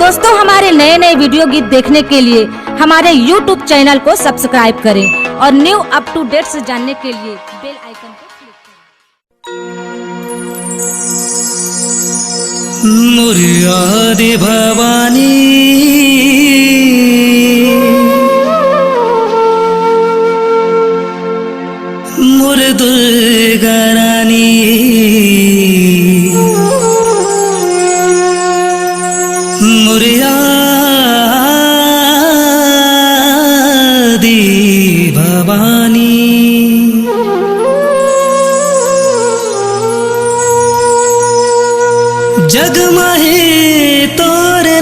दोस्तों, हमारे नए नए वीडियो गीत देखने के लिए हमारे YouTube चैनल को सब्सक्राइब करें और न्यू अप टू डेट से जानने के लिए बेल आइकन को क्लिक करें। मुरादे भवानी मुर दुर्गा रानी मुरादे भवानी जग माहे तोरे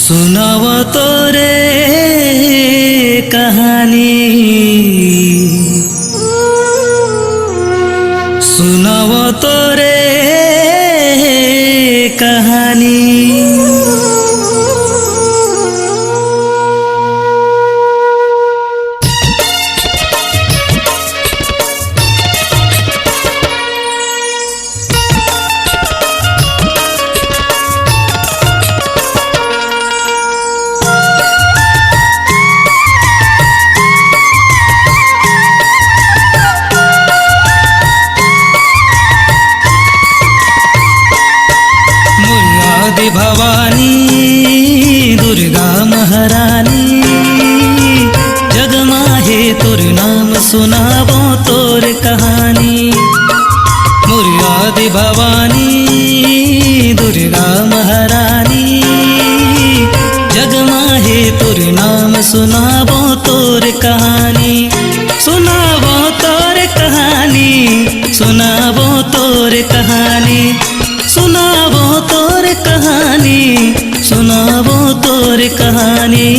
सुनाव तोरे कहानी सुनाव तोरे कहानी भवानी दुर्गा महारानी जग माहे तोर नाम सुनावो तोर कहानी। मुरादे भवानी दुर्गा महारानी जग माहे तोर नाम सुनावो तोर कहानी। सुनावो तोर कहानी सुनावो तोर कहानी सुनावो तोर कहानी सुनावो तोर कहानी।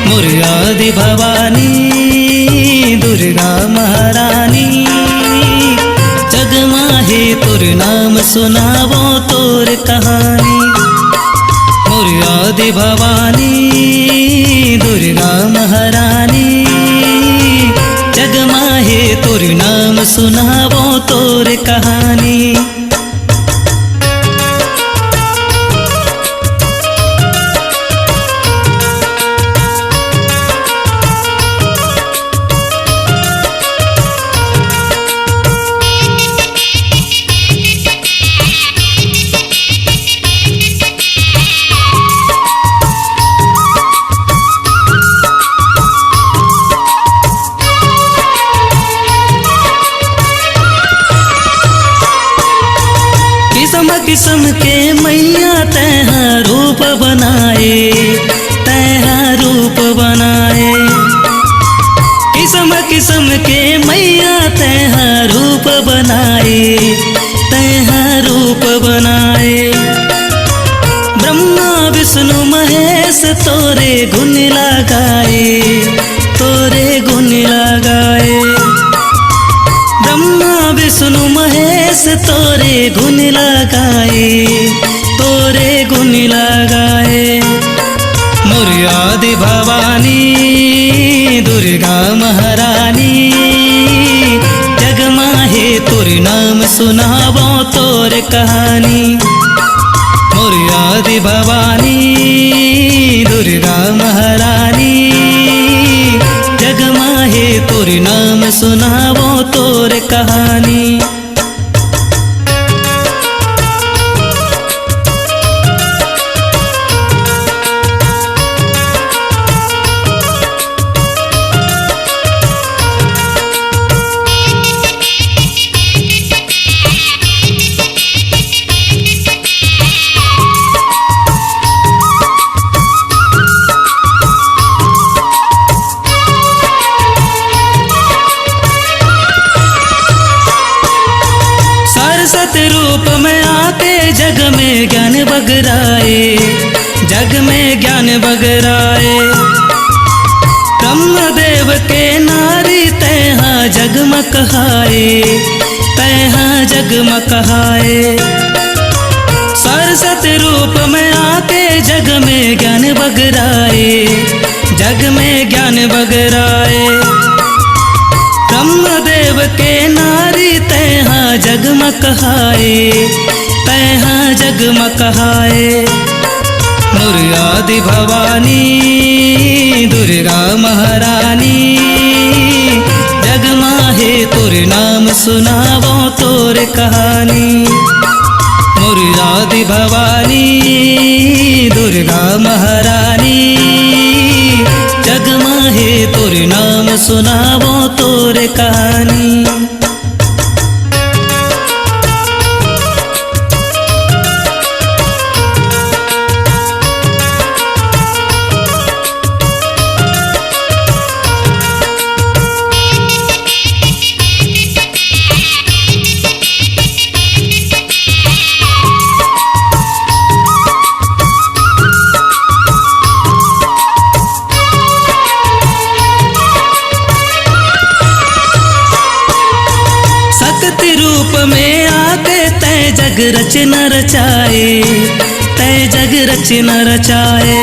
मुरादे भवानी दुर्गा महारानी जग माहे तोर नाम सुनावो तोर कहानी। मुरादे भवानी दुर्गा महारानी जग माहे तोर नाम सुनावो तोर कहानी। किस्म किस्म के मैया तैहा रूप बनाए तैहा रूप बनाए। किस्म किस्म के मैया तैहा रूप बनाए तैहा रूप बनाए। ब्रह्मा विष्णु महेश तोरे गुण लगाए तोरे गुण लगाए। ब्रह्मा विष्णु महेश तोरे गुण लगाए तोरे गुण लगाए। मुरादे भवानी दुर्गा महारानी जग माहे तोर नाम सुनावो तोर कहानी। मुरादे भवानी दुर्गा महारानी जग माहे तोर नाम सुनावो तोर कहानी। रूप में आके जग में ज्ञान बगराए जग में ज्ञान बगराए। ब्रह्मदेव के नारी तैहा जगमगाए तैहा जगमगाए। सरस्वती रूप में आके जग में ज्ञान बगराए जग में ज्ञान बगराए। के नारी तैहा जगमगाए, तैहा जगमगाए। मोर आदि भवानी दुर्गा महारानी, जगमाहे तोर नाम सुनावो तोर कहानी। मोर आदि भवानी दुर्गा महारानी, जगमाहे तोर नाम सुनावो तोर कहानी। रूप में आके तय जग रचना रचाए, तय जग रचना रचाए।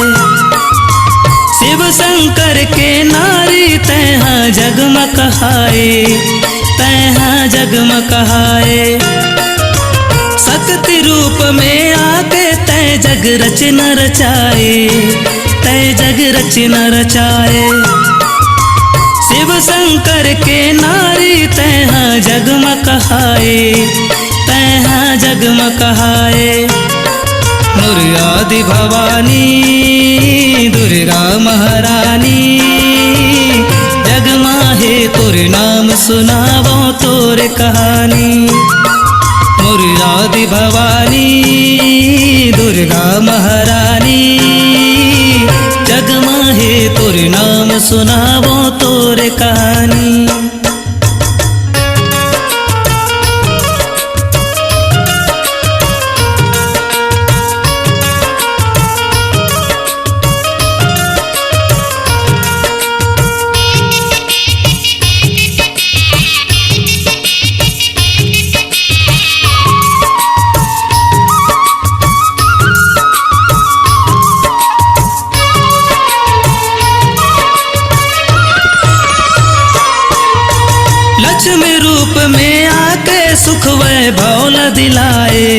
शिव शंकर के नारी तैहा जगमगाए, तैहा जगमगाए। शक्ति रूप में आके तय जग रचना रचाए, तय जग रचना रचाए। शिव शंकर के नारी तैहा जगमगाए, तैहा जगमगाए। मोर आदि भवानी दुर्गा महारानी, जगमाहे तोर नाम सुनावो तोर कहानी। मोर आदि भवानी दुर्गा महारानी, जगमाहे तोर नाम सुनावो तोर कहानी। लक्ष्मी रूप में आके सुख वैभव ला दिलाए,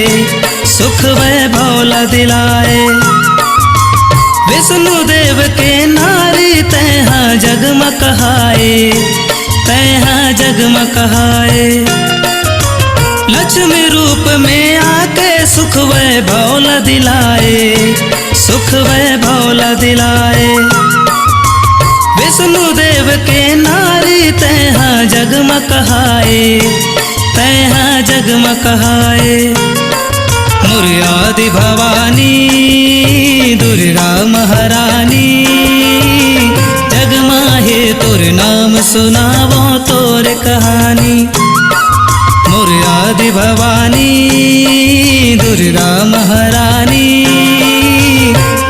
सुख वैभव ला दिलाए। विष्णु देव के नारी तैहा जगमगाए, तैहा जगमगाए। लक्ष्मी रूप में आके सुख वैभव ला दिलाए, सुख वैभव ला दिलाए। विष्णु देव के नारी तैहा जगमगाए, तैहा जगमगाए। मोर आदि भवानी दुर्गा महारानी, जगमाहे तोर नाम सुनावो तोर कहानी। मोर आदि भवानी दुर्गा महारानी,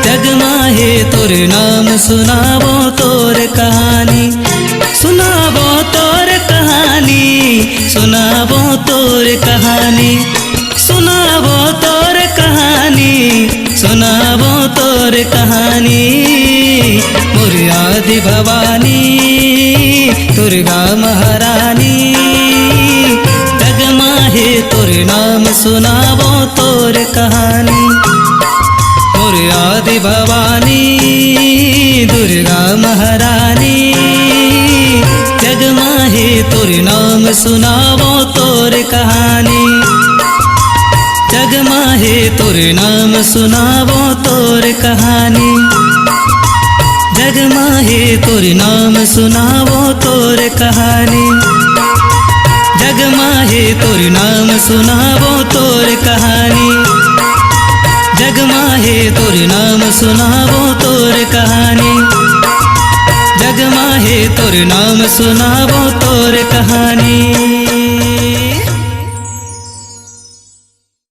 जगमाहे तोर नाम सुनावो तोर कहानी। सुनावो तोर कहानी, सुनावो तोर कहानी। सुनावो तोर कहानी, सुनावो तोर कहानी। मोर आदि भवानी दुर्गा महारानी, जगमाहे तोर नाम सुनावो तोर कहानी। मोर आदि भवानी दुर्गा महारानी, जगमाहे तोर नाम सुनावो तोर कहानी। जगमाहे तोर नाम सुनावो तोर कहानी। जगमाहे तोर नाम सुनावो तोर कहानी। जगमाहे तोर नाम सुनावो तोर कहानी। जगमाहे तोर नाम सुनावो तोर कहानी। जगमाहे तोर नाम सुनावो तोर कहानी।